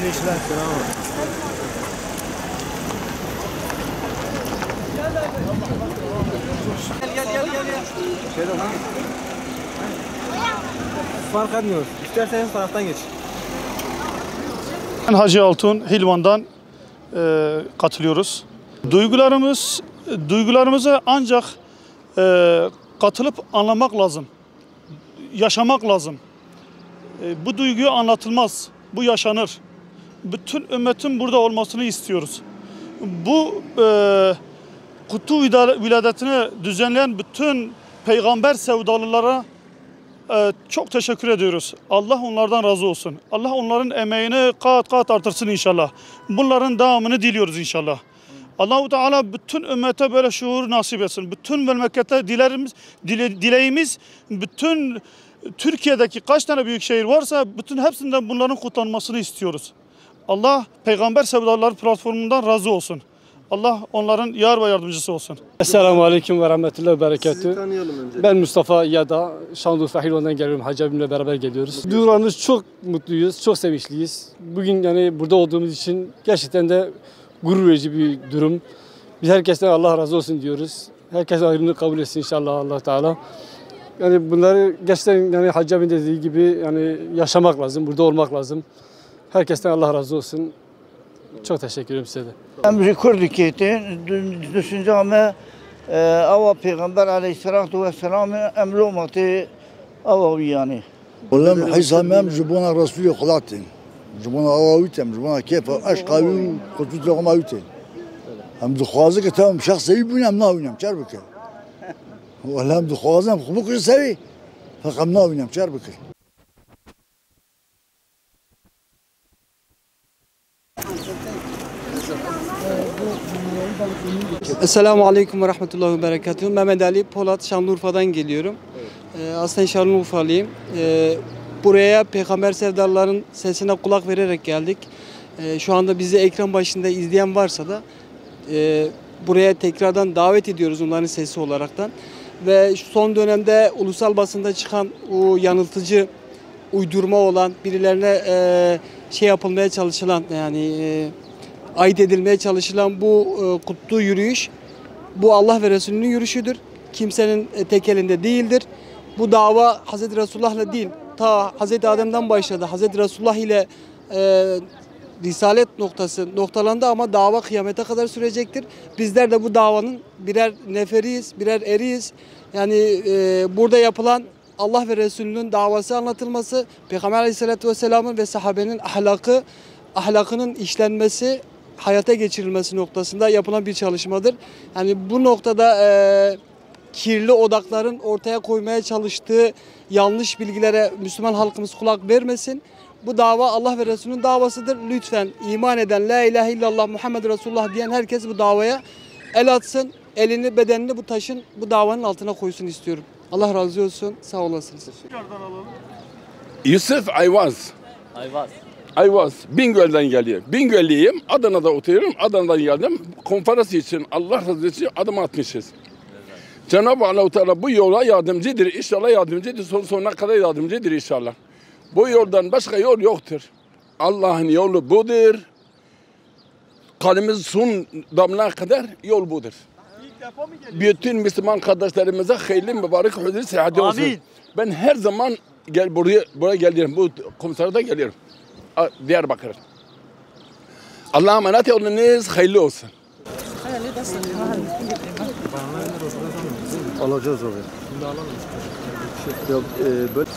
Hayırlı işler. Gel. Fark etmiyor. İsterseniz taraftan geç. Ben Hacı Altun Hilvan'dan katılıyoruz. Duygularımızı ancak katılıp anlamak lazım. Yaşamak lazım. Bu duyguyu anlatılmaz. Bu yaşanır. Bütün ümmetin burada olmasını istiyoruz. Bu Kutu Viladetini düzenleyen bütün peygamber sevdalılara çok teşekkür ediyoruz. Allah onlardan razı olsun. Allah onların emeğini kat kat artırsın inşallah. Bunların devamını diliyoruz inşallah. Allah-u Teala bütün ümmete böyle şuur nasip etsin. Bütün memlekette dileğimiz bütün Türkiye'deki kaç tane büyük şehir varsa bütün hepsinden bunların kutlanmasını istiyoruz. Allah Peygamber Sevdalıları platformundan razı olsun. Allah onların yar ve yardımcısı olsun. Esselamu Aleyküm ve Rahmetullahi ve Berekatuhu. Sizi tanıyalım önce. Ben Mustafa Yada, Şanlıurfa Hilvan'dan geliyorum. Hacı abimle beraber geliyoruz. Duygularımız çok mutluyuz, çok sevinçliyiz. Bugün yani burada olduğumuz için gerçekten de gurur verici bir durum. Biz herkesten Allah razı olsun diyoruz. Herkes ayrılığını kabul etsin inşallah Allah Teala. Yani bunları gerçekten yani Hacı abinin dediği gibi yani yaşamak lazım, burada olmak lazım. Herkesten Allah razı olsun. Çok teşekkür ederim size de. Emri Kurdikiyeti düşünceme ava Peygamber aleyhissalatu vesselam emri ummati ava yani. ولم حيث جبونا رسولي خلاطين جبونا أواويتهم جبونا كيف أشقاوي وقلت لهم أواويتهم هم دخوازك تهم شخص يبون هم ناوينهم شربك ولا هم دخوازهم خبوك يسوي فقم ناوينهم شربك. Esselamu Aleyküm ve Rahmetullahi ve Berekatuhu. Mehmet Ali Polat, Şanlıurfa'dan geliyorum. Aslında Şanlıurfalıyım. Buraya Peygamber Sevdalıların sesine kulak vererek geldik. Şu anda bizi ekran başında izleyen varsa da buraya tekrardan davet ediyoruz onların sesi olaraktan. Ve son dönemde ulusal basında çıkan o yanıltıcı uydurma olan birilerine şey yapılmaya çalışılan yani ait edilmeye çalışılan bu kutlu yürüyüş, bu Allah ve Resulünün yürüyüşüdür. Kimsenin tek elinde değildir. Bu dava Hz. Resulullah'la değil, ta Hz. Adem'den başladı. Hz. Resulullah ile Risalet noktası noktalandı ama dava kıyamete kadar sürecektir. Bizler de bu davanın birer neferiyiz, birer eriyiz. Yani burada yapılan Allah ve Resulünün davası anlatılması, Peygamber Aleyhisselatü Vesselam'ın ve sahabenin ahlakının işlenmesi, hayata geçirilmesi noktasında yapılan bir çalışmadır. Yani bu noktada kirli odakların ortaya koymaya çalıştığı yanlış bilgilere Müslüman halkımız kulak vermesin. Bu dava Allah ve Resulünün davasıdır. Lütfen iman eden, la ilahe illallah Muhammed Resulullah diyen herkes bu davaya el atsın. Elini, bedenini bu taşın, bu davanın altına koysun istiyorum. Allah razı olsun. Sağ olasınız. Yusuf Ayvaz. Bingöl'den geliyorum. Bingöllüyüm. Adana'da oturuyorum. Adana'dan geldim. Konferans için Allah razı olsun için adım atmışız. Cenab-ı Allah Teala bu yola yardımcıdır. İnşallah yardımcıdır. Sonuna kadar yardımcıdır inşallah. Bu yoldan başka yol yoktur. Allah'ın yolu budur. Kanımız son damlaya kadar yol budur. Bütün Müslüman kardeşlerimize hayırlı mübarek huzur sıhhati olsun. Ben her zaman buraya geliyorum. Bu komiserde geliyorum. Diyarbakır. Allah'a emanet olunuz. Hayırlı olsun. Alacağız oraya. Şimdi alalım. Yok, böyle...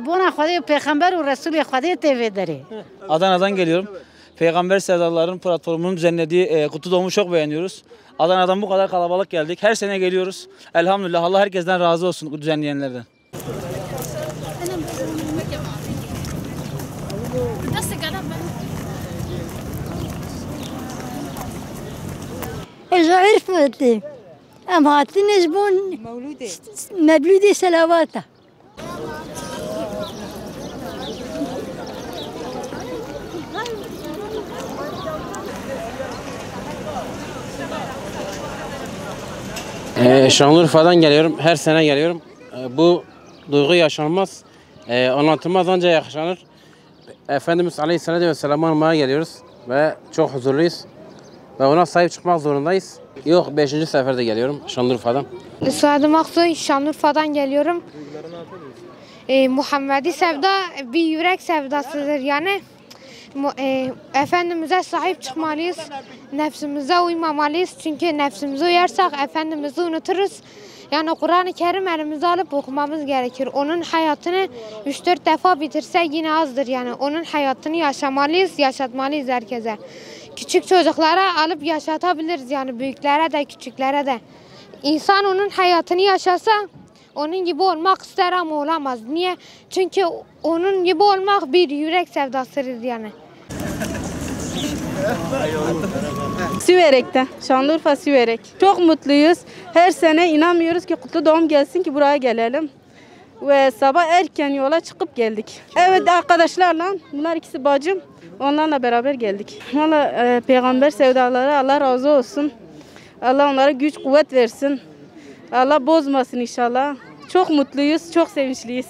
Buna Xwedê Peygamber û Resulê Xwedê tevê derê. Adana'dan geliyorum. Peygamber Sevdalıların platformunun düzenlediği Kutlu Doğum'u çok beğeniyoruz. Adana'dan bu kadar kalabalık geldik. Her sene geliyoruz. Elhamdülillah Allah herkesten razı olsun düzenleyenlerden. عرفتي ام هاتين زبون مولودي سلاواته Şanlıurfa'dan geliyorum. Her sene geliyorum. Bu duygu yaşanmaz. Anlatılmaz ancak yaşanır. Efendimiz Aleyhisselatü Vesselam'ı almaya geliyoruz. Ve çok huzurluyuz. Ve ona sahip çıkmak zorundayız. Yok 5. seferde geliyorum Şanlıurfa'dan. Soyadım Aksoy, Şanlıurfa'dan geliyorum. Muhammedi sevda bir yürek sevdasıdır yani. Efendimiz'e sahip çıkmalıyız. Nefsimize uymamalıyız. Çünkü nefsimize uyarsak Efendimiz'i unuturuz. Yani Kur'an-ı Kerim elimize alıp okumamız gerekir. Onun hayatını 3-4 defa bitirsek yine azdır yani. Onun hayatını yaşamalıyız, yaşatmalıyız herkese. Küçük çocuklara alıp yaşatabiliriz yani büyüklere de küçüklere de. İnsan onun hayatını yaşasa onun gibi olmak ister ama olamaz. Niye? Çünkü onun gibi olmak bir yürek sevdasıdır yani. Süverek'te, Şanlıurfa Süverek. Çok mutluyuz. Her sene inanmıyoruz ki kutlu doğum gelsin ki buraya gelelim. Ve sabah erken yola çıkıp geldik. Evet arkadaşlarla, bunlar ikisi bacım. Onlarla beraber geldik. Vallahi peygamber sevdaları Allah razı olsun. Allah onlara güç kuvvet versin. Allah bozmasın inşallah. Çok mutluyuz, çok sevinçliyiz.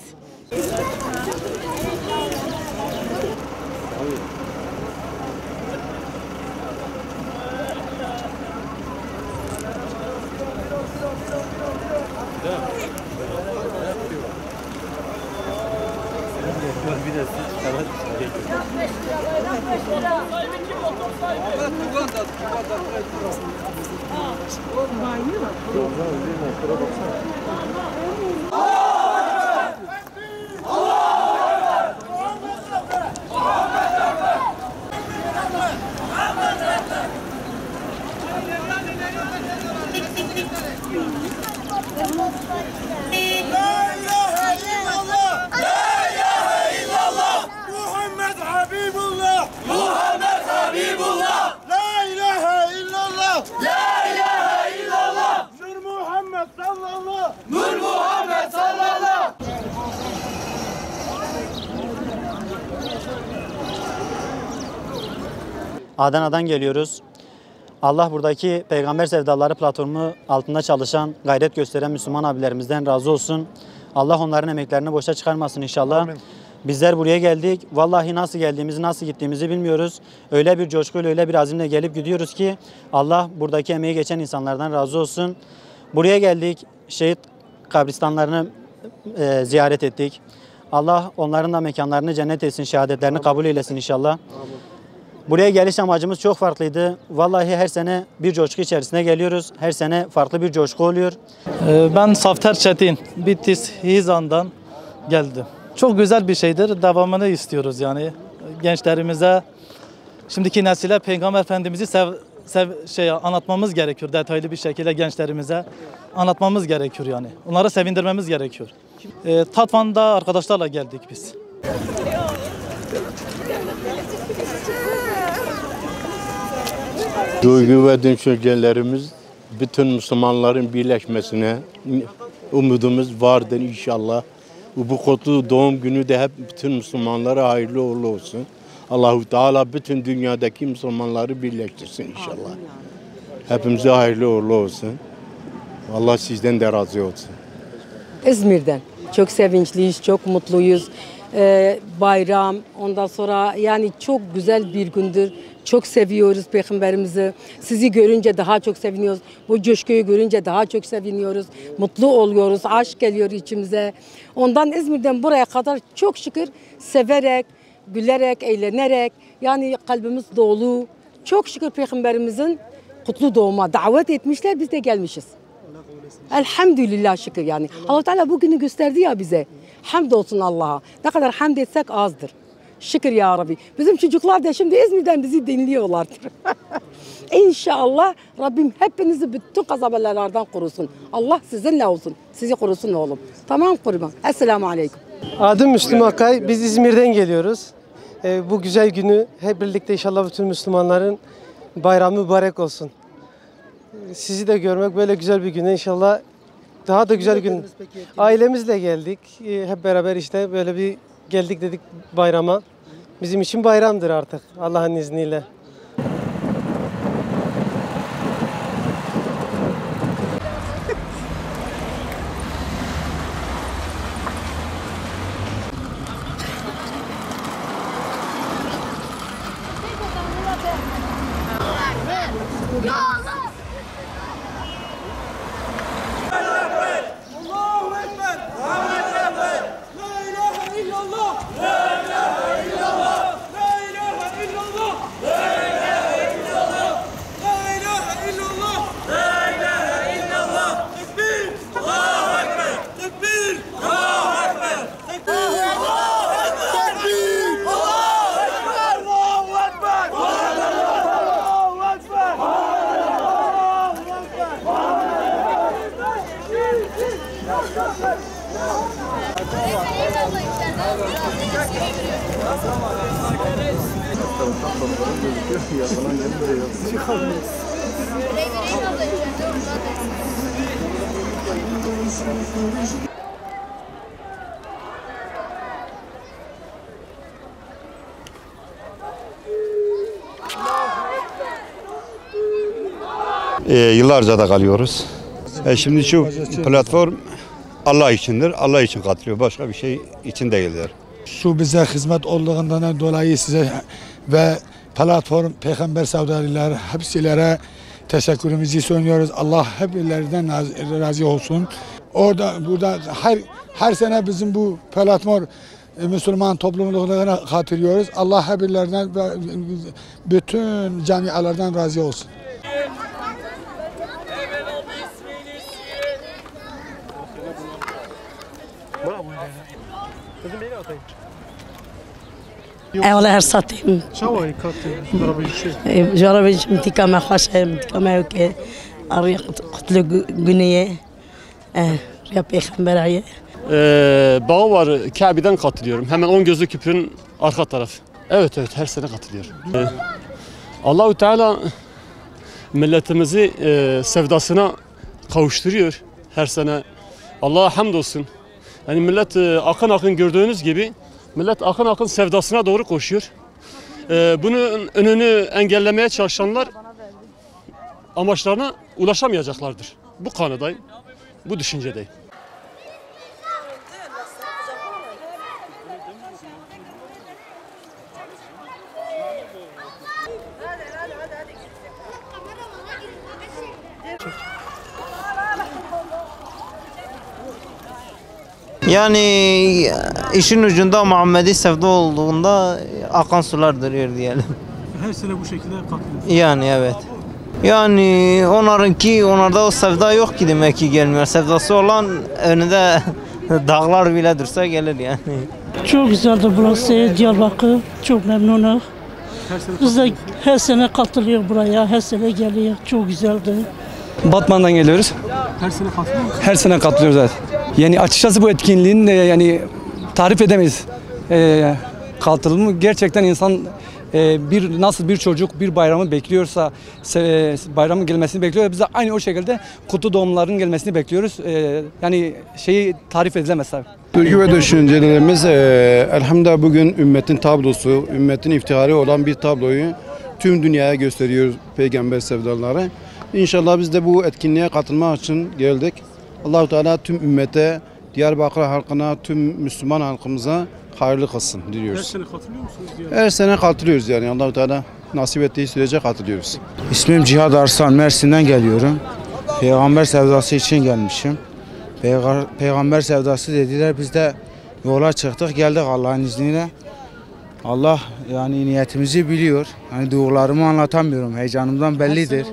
Adana'dan geliyoruz. Allah buradaki Peygamber Sevdaları platformu altında çalışan, gayret gösteren Müslüman abilerimizden razı olsun. Allah onların emeklerini boşa çıkarmasın inşallah. Amin. Bizler buraya geldik. Vallahi nasıl geldiğimizi, nasıl gittiğimizi bilmiyoruz. Öyle bir coşkuyla, öyle bir azimle gelip gidiyoruz ki Allah buradaki emeği geçen insanlardan razı olsun. Buraya geldik. Şehit kabristanlarını ziyaret ettik. Allah onların da mekanlarını cennet etsin, şehadetlerini kabul eylesin inşallah. Amin. Buraya geliş amacımız çok farklıydı. Vallahi her sene bir coşku içerisine geliyoruz. Her sene farklı bir coşku oluyor. Ben Safter Çetin, Bitlis, Hizan'dan geldim. Çok güzel bir şeydir. Devamını istiyoruz yani. Gençlerimize, şimdiki nesile Peygamber Efendimiz'i anlatmamız gerekiyor. Detaylı bir şekilde gençlerimize anlatmamız gerekiyor yani. Onları sevindirmemiz gerekiyor. Tatvan'da arkadaşlarla geldik biz. Duygu ve düşüncelerimiz bütün Müslümanların birleşmesine umudumuz vardır inşallah. Bu kutlu doğum günü de hep bütün Müslümanlara hayırlı uğurlu olsun. Allahu Teala bütün dünyadaki Müslümanları birleştirsin inşallah. Hepimize hayırlı uğurlu olsun. Allah sizden de razı olsun. İzmir'den. Çok sevinçliyiz, çok mutluyuz. Bayram, ondan sonra yani çok güzel bir gündür. Çok seviyoruz Peygamberimizi. Sizi görünce daha çok seviniyoruz. Bu coşkuyu görünce daha çok seviniyoruz. Mutlu oluyoruz. Aşk geliyor içimize. Ondan İzmir'den buraya kadar çok şükür severek, gülerek, eğlenerek yani kalbimiz dolu. Çok şükür Peygamberimizin kutlu doğuma davet etmişler. Biz de gelmişiz. Elhamdülillah şükür yani. Allah Teala bugünü gösterdi ya bize. Hamdolsun Allah'a. Ne kadar hamd etsek azdır. Şükür ya Rabbi. Bizim çocuklar da şimdi İzmir'den bizi dinliyorlardır. İnşallah Rabbim hepinizi bütün kazabelerden korusun. Allah sizinle olsun. Sizi korusun oğlum. Tamam kurban. Esselamu Aleyküm. Adım Müslüm Akay. Biz İzmir'den geliyoruz. Bu güzel günü hep birlikte inşallah bütün Müslümanların bayramı mübarek olsun. Sizi de görmek böyle güzel bir günde inşallah daha da güzel gün. Ailemizle geldik. Hep beraber işte böyle bir geldik dedik bayrama. Bizim için bayramdır artık Allah'ın izniyle. Yıllarca da kalıyoruz. Şimdi şu platform Allah içindir. Allah için katılıyor. Başka bir şey için değildir. Şu bize hizmet olduğundan dolayı size ve platform Peygamber sevdalıları hepsilere teşekkürümüzü sunuyoruz. Allah hepilerinden razı olsun. Burada her sene bizim bu platform Müslüman toplumlarına katılıyoruz. Allah hepilerinden ve bütün camialardan razı olsun. والله هرساتهم شوي كاتي جربي متيكا ما خاشه متيكا ما هيك اريق قتلو güneye ya peygamber ayı. Bağı var, Kabe'den katılıyorum. Hemen 10 gözlü küprün arka tarafı. Evet her sene katılıyorum. Allahu Teala milletimizi sevdasına kavuşturuyor her sene. Allah'a hamdolsun. Yani millet akın akın gördüğünüz gibi millet akın akın sevdasına doğru koşuyor. Bunun önünü engellemeye çalışanlar amaçlarına ulaşamayacaklardır. Bu kanıdayım, bu düşüncedeyim. Yani işin ucunda Muhammed'i sevda olduğunda akan sular duruyor diyelim. Her sene bu şekilde katılıyoruz. Yani evet. Yani onlarda o sevda yok ki demek ki gelmiyor. Sevdası olan önünde dağlar bile dursa gelir yani. Çok güzeldi burası Diyarbakır. Çok memnunum. Biz de her sene katılıyor buraya. Her sene geliyor. Çok güzeldi. Batman'dan geliyoruz. Her sene katılıyor musunuz? Her sene katılıyoruz evet. Yani açıkçası bu etkinliğin yani tarif edemeyiz. Katılımı gerçekten insan nasıl bir çocuk bir bayramı bekliyorsa bayramın gelmesini bekliyor. Biz de aynı o şekilde kutlu doğumların gelmesini bekliyoruz. Yani şeyi tarif edilemez tabii. Duygu ve düşüncelerimiz elhamdülillah bugün ümmetin tablosu, ümmetin iftiharı olan bir tabloyu tüm dünyaya gösteriyor peygamber sevdaları. İnşallah biz de bu etkinliğe katılmak için geldik. Allah-u Teala tüm ümmete, Diyarbakır halkına, tüm Müslüman halkımıza hayırlı kılsın diliyoruz. Her sene katılıyor musunuz? Her sene katılıyoruz yani Allah-u Teala nasip ettiği sürece katılıyoruz. İsmim Cihad Arslan, Mersin'den geliyorum. Peygamber sevdası için gelmişim. Peygamber sevdası dediler, biz de yola çıktık, geldik Allah'ın izniyle. Allah yani niyetimizi biliyor. Hani duygularımı anlatamıyorum, heyecanımdan bellidir.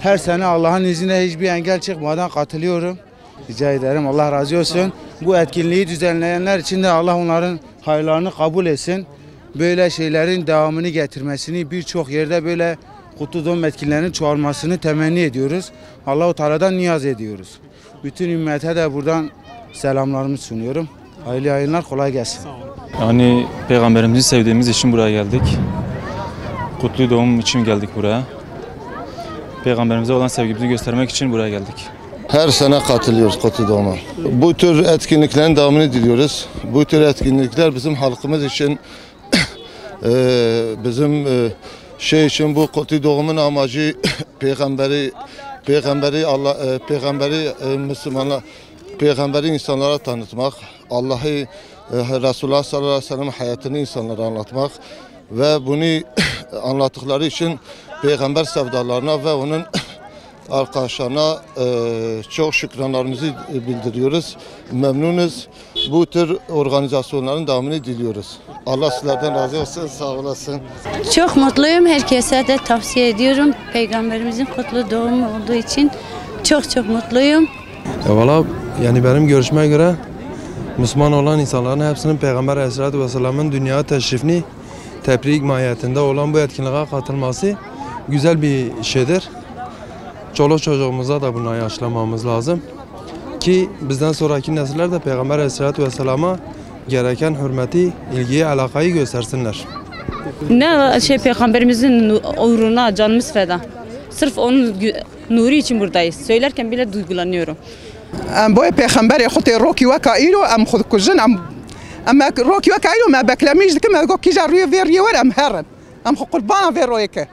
Her sene Allah'ın izniyle hiçbir engel çıkmadan katılıyorum. Rica ederim, Allah razı olsun. Bu etkinliği düzenleyenler için de Allah onların hayırlarını kabul etsin. Böyle şeylerin devamını getirmesini, birçok yerde böyle kutlu doğum etkinlerinin çoğalmasını temenni ediyoruz. Allah-u Teala'dan niyaz ediyoruz. Bütün ümmete de buradan selamlarımı sunuyorum. Hayırlı yayınlar, kolay gelsin. Yani peygamberimizi sevdiğimiz için buraya geldik. Kutlu doğum için geldik buraya. Peygamberimize olan sevgimizi göstermek için buraya geldik. Her sene katılıyoruz Kutlu Doğum'a. Bu tür etkinliklerin devamını diliyoruz. Bu tür etkinlikler bizim halkımız için, bizim için bu Kutlu Doğum'un amacı Peygamberi insanlara tanıtmak, Allah'ı, Resulullah sallallahu aleyhi ve sellem hayatını insanlara anlatmak ve bunu anlattıkları için Peygamber sevdalarına ve onun arkadaşlarına çok şükranlarımızı bildiriyoruz. Memnunuz. Bu tür organizasyonların devamını diliyoruz. Allah sizlerden razı olsun. Sağ olasın. Çok mutluyum. Herkese de tavsiye ediyorum. Peygamberimizin kutlu doğumu olduğu için çok mutluyum. Valla yani benim görüşme göre Müslüman olan insanların hepsinin Peygamber Aleyhisselatü Vesselam'ın dünya teşrifini tebrik mahiyetinde olan bu etkinliğe katılması güzel bir şeydir. Çoluk çocuğumuza da bunu yaşlamamız lazım ki bizden sonraki nesiller de Peygamber Aleyhisselatü Vesselam'a gereken hürmeti, ilgiyi, alakayı göstersinler. Ne Peygamberimizin uğruna canımız feda. Sırf onun nuru için buradayız. Söylerken bile duygulanıyorum. Am boy Peygamber xuti roki ve kailo am khud kujin am roki ve kailo ma beklemiz ki ma go ki jarriye veriye var am herren am qurban veroyke.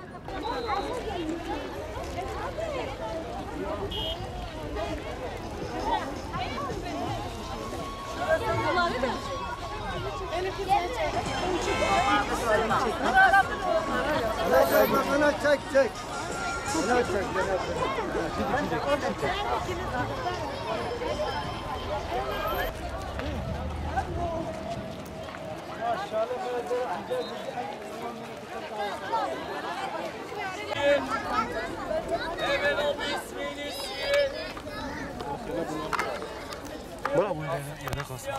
Çek. Bravo, yere kalsın.